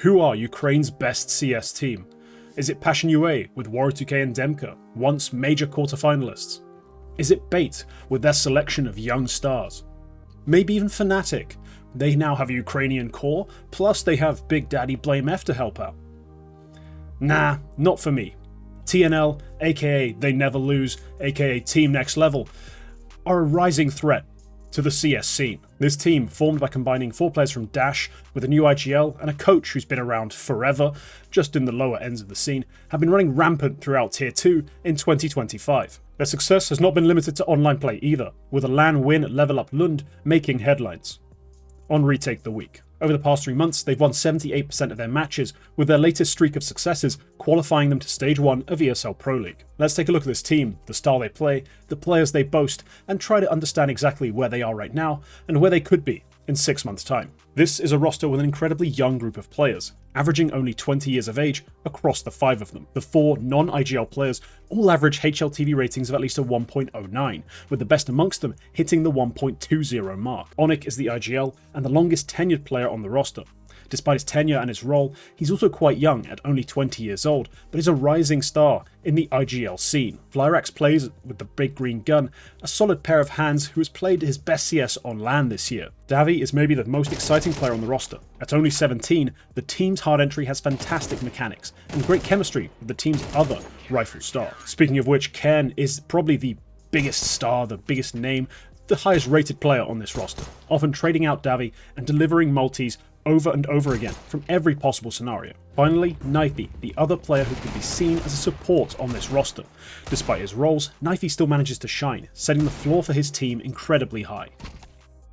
Who are Ukraine's best CS team? Is it Passion UA with Warrior2K and Demka, once major quarterfinalists? Is it Bait with their selection of young stars? Maybe even Fnatic. They now have a Ukrainian core, plus they have Big Daddy Blame F to help out. Nah, not for me. TNL, aka They Never Lose, aka Team Next Level, are a rising threat to the CS scene. This team, formed by combining 4 players from Dash with a new IGL and a coach who's been around forever, just in the lower ends of the scene, have been running rampant throughout Tier 2 in 2025. Their success has not been limited to online play either, with a LAN win at Level Up Lund making headlines. On Retake the Week. Over the past 3 months, they've won 78% of their matches, with their latest streak of successes qualifying them to Stage 1 of ESL Pro League. Let's take a look at this team, the style they play, the players they boast, and try to understand exactly where they are right now, and where they could be in 6 months' time. This is a roster with an incredibly young group of players, averaging only 20 years of age across the 5 of them. The 4 non-IGL players all average HLTV ratings of at least a 1.09, with the best amongst them hitting the 1.20 mark. Onyx is the IGL and the longest tenured player on the roster. Despite his tenure and his role, he's also quite young at only 20 years old, but is a rising star in the IGL scene. Flyrax plays with the big green gun, a solid pair of hands who has played his best CS on LAN this year. Davi is maybe the most exciting player on the roster. At only 17, the team's hard entry has fantastic mechanics and great chemistry with the team's other rifle star. Speaking of which, Ken is probably the biggest star, the biggest name, the highest rated player on this roster, often trading out Davi and delivering multis over and over again from every possible scenario. Finally, Knifey, the other player who could be seen as a support on this roster. Despite his roles, Knifey still manages to shine, setting the floor for his team incredibly high.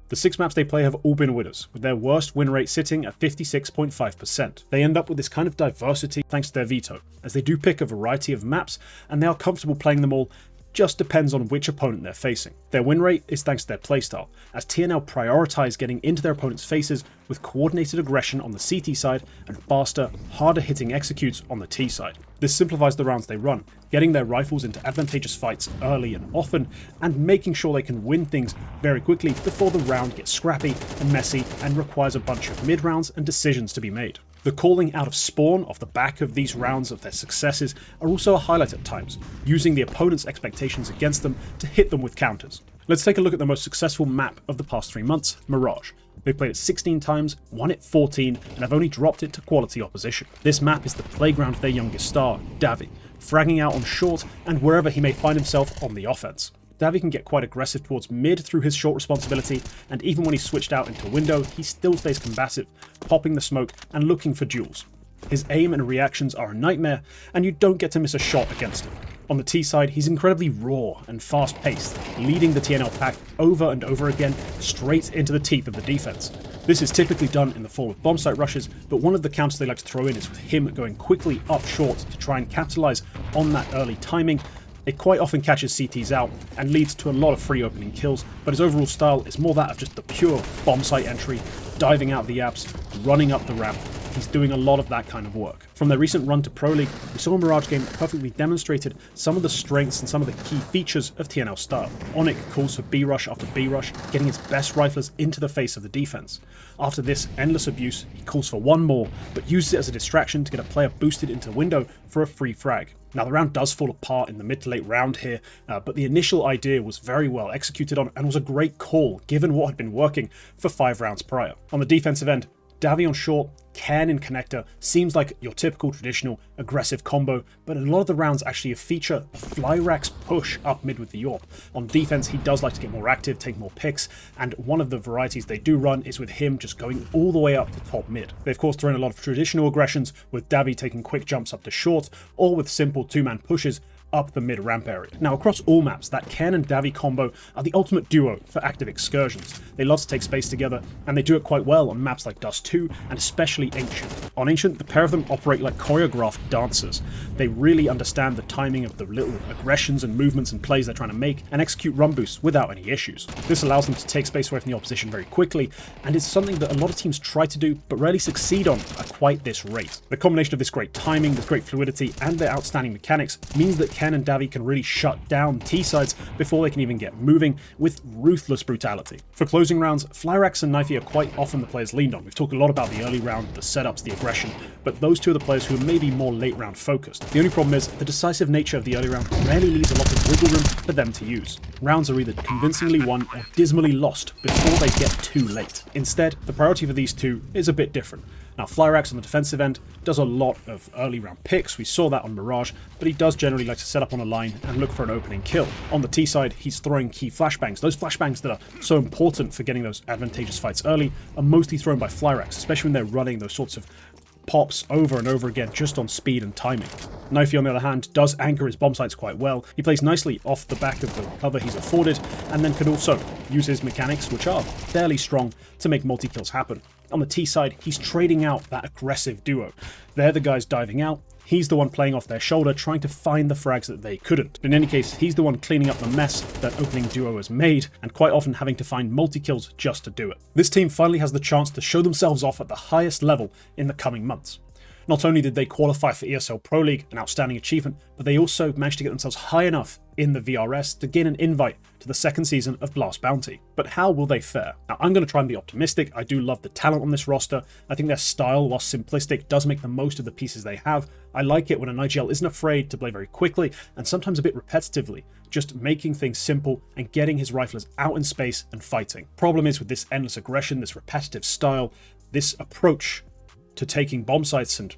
The 6 maps they play have all been winners, with their worst win rate sitting at 56.5%. They end up with this kind of diversity thanks to their veto, as they do pick a variety of maps and they are comfortable playing them all. Just depends on which opponent they're facing. Their win rate is thanks to their playstyle, as TNL prioritize getting into their opponent's faces with coordinated aggression on the CT side and faster, harder hitting executes on the T side. This simplifies the rounds they run, getting their rifles into advantageous fights early and often, and making sure they can win things very quickly before the round gets scrappy and messy and requires a bunch of mid rounds and decisions to be made. The calling out of Spawn off the back of these rounds of their successes are also a highlight at times, using the opponent's expectations against them to hit them with counters. Let's take a look at the most successful map of the past 3 months, Mirage. They've played it 16 times, won it 14, and have only dropped it to quality opposition. This map is the playground for their youngest star, Davi, fragging out on short and wherever he may find himself on the offense. Davi can get quite aggressive towards mid through his short responsibility, and even when he's switched out into window, he still stays combative, popping the smoke and looking for duels. His aim and reactions are a nightmare, and you don't get to miss a shot against him. On the T side, he's incredibly raw and fast-paced, leading the TNL pack over and over again straight into the teeth of the defense. This is typically done in the form of bomb site rushes, but one of the counters they like to throw in is with him going quickly up short to try and capitalize on that early timing. It quite often catches CTs out and leads to a lot of free opening kills, but his overall style is more that of just the pure bomb site entry, diving out the apps, running up the ramp. He's doing a lot of that kind of work. From their recent run to Pro League, we saw a Mirage game that perfectly demonstrated some of the strengths and some of the key features of TNL style. Onyx calls for B-rush after B-rush, getting his best riflers into the face of the defense. After this endless abuse, he calls for one more, but uses it as a distraction to get a player boosted into the window for a free frag. Now the round does fall apart in the mid to late round here, but the initial idea was very well executed on and was a great call given what had been working for 5 rounds prior. On the defensive end, Davi on short, Ken in connector seems like your typical traditional aggressive combo, but a lot of the rounds actually feature a Flyrax push up mid with the AWP. On defense, he does like to get more active, take more picks, and one of the varieties they do run is with him just going all the way up to top mid. They of course throw in a lot of traditional aggressions, with Davi taking quick jumps up to short, or with simple 2-man pushes up the mid-ramp area. Now across all maps, that Ken and Davi combo are the ultimate duo for active excursions. They love to take space together, and they do it quite well on maps like Dust 2 and especially Ancient. On Ancient, the pair of them operate like choreographed dancers. They really understand the timing of the little aggressions and movements and plays they're trying to make, and execute run boosts without any issues. This allows them to take space away from the opposition very quickly, and is something that a lot of teams try to do, but rarely succeed on at quite this rate. The combination of this great timing, this great fluidity, and their outstanding mechanics means that Ken and Davi can really shut down T-sides before they can even get moving with ruthless brutality. For closing rounds, Flyrax and Knifey are quite often the players leaned on. We've talked a lot about the early round, the setups, the aggression, but those two are the players who are maybe more late round focused. The only problem is the decisive nature of the early round rarely leaves a lot of wiggle room for them to use. Rounds are either convincingly won or dismally lost before they get too late. Instead, the priority for these two is a bit different. Now, Flyrax on the defensive end does a lot of early round picks, we saw that on Mirage, but he does generally like to set up on a line and look for an opening kill. On the T side, he's throwing key flashbangs. Those flashbangs that are so important for getting those advantageous fights early are mostly thrown by Flyrax, especially when they're running those sorts of pops over and over again just on speed and timing. Knifey, on the other hand, does anchor his bomb sites quite well. He plays nicely off the back of the cover he's afforded, and then can also use his mechanics, which are fairly strong, to make multi-kills happen. On the T side, he's trading out that aggressive duo. They're the guys diving out, he's the one playing off their shoulder, trying to find the frags that they couldn't. In any case, he's the one cleaning up the mess that opening duo has made, and quite often having to find multi-kills just to do it. This team finally has the chance to show themselves off at the highest level in the coming months. Not only did they qualify for ESL Pro League, an outstanding achievement, but they also managed to get themselves high enough in the VRS to gain an invite to the second season of Blast Bounty. But how will they fare? Now, I'm going to try and be optimistic. I do love the talent on this roster. I think their style, while simplistic, does make the most of the pieces they have. I like it when an IGL isn't afraid to play very quickly and sometimes a bit repetitively, just making things simple and getting his riflers out in space and fighting. Problem is with this endless aggression, this repetitive style, this approach to taking bomb sites and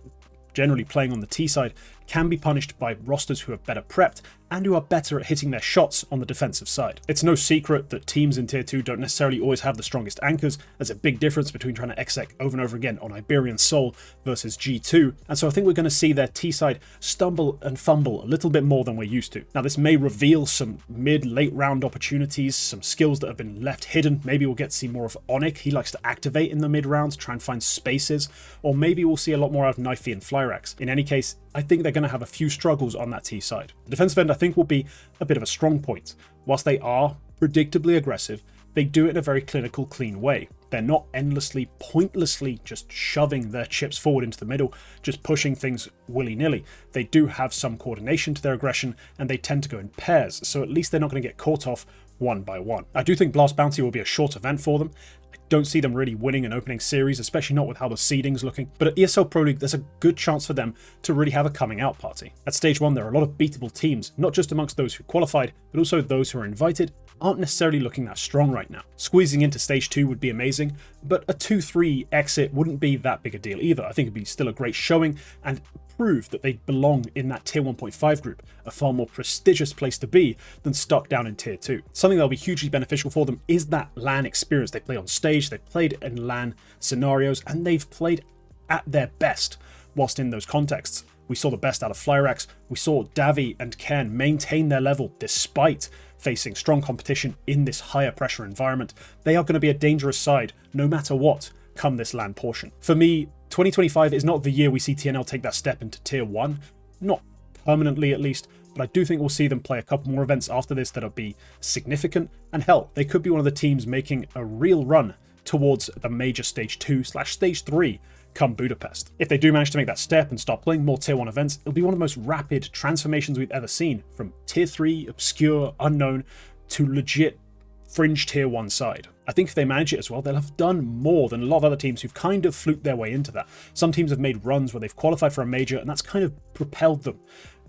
generally playing on the T side can be punished by rosters who are better prepped and who are better at hitting their shots on the defensive side. It's no secret that teams in Tier 2 don't necessarily always have the strongest anchors. There's a big difference between trying to exec over and over again on Iberian Soul versus G2, and so I think we're going to see their T side stumble and fumble a little bit more than we're used to. Now, this may reveal some mid-late round opportunities, some skills that have been left hidden. Maybe we'll get to see more of Onyx. He likes to activate in the mid-rounds, try and find spaces, or maybe we'll see a lot more out of Knifey and Flyrax. In any case, I think they're going to have a few struggles on that T side. The defensive end, I think, will be a bit of a strong point. Whilst they are predictably aggressive, they do it in a very clinical, clean way. They're not endlessly, pointlessly just shoving their chips forward into the middle, just pushing things willy-nilly. They do have some coordination to their aggression, and they tend to go in pairs, so at least they're not going to get caught off one by one. I do think Blast Bounty will be a short event for them. I don't see them really winning an opening series, especially not with how the seeding's looking, but at ESL Pro League there's a good chance for them to really have a coming out party. At stage 1 there are a lot of beatable teams, not just amongst those who qualified, but also those who are invited aren't necessarily looking that strong right now. Squeezing into stage 2 would be amazing, but a 2-3 exit wouldn't be that big a deal either. I think it'd be still a great showing and prove that they belong in that tier 1.5 group, a far more prestigious place to be than stuck down in tier 2. Something that'll be hugely beneficial for them is that LAN experience. They play on stage, they've played in LAN scenarios, and they've played at their best whilst in those contexts. We saw the best out of Flyrax. We saw Davi and Ken maintain their level despite facing strong competition in this higher pressure environment. They are going to be a dangerous side no matter what come this LAN portion. For me, 2025 is not the year we see TNL take that step into tier 1, not permanently at least, but I do think we'll see them play a couple more events after this that'll be significant, and hell, they could be one of the teams making a real run towards the major stage 2/stage 3 come Budapest. If they do manage to make that step and start playing more tier 1 events, it'll be one of the most rapid transformations we've ever seen, from tier 3, obscure, unknown, to legit fringe tier 1 side. I think if they manage it as well, they'll have done more than a lot of other teams who've kind of fluked their way into that. Some teams have made runs where they've qualified for a major, and that's kind of propelled them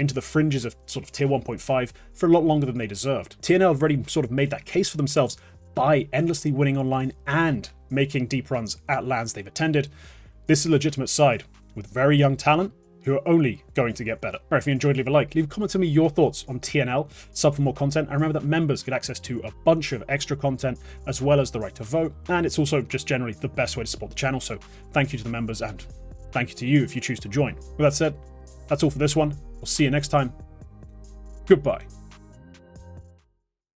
into the fringes of sort of tier 1.5 for a lot longer than they deserved. TNL have already sort of made that case for themselves by endlessly winning online and making deep runs at LANs they've attended. This is a legitimate side with very young talent who are only going to get better. Alright, if you enjoyed, leave a like. Leave a comment, tell me your thoughts on TNL, sub for more content, and remember that members get access to a bunch of extra content as well as the right to vote, and it's also just generally the best way to support the channel, so thank you to the members and thank you to you if you choose to join. With that said, that's all for this one. We'll see you next time. Goodbye.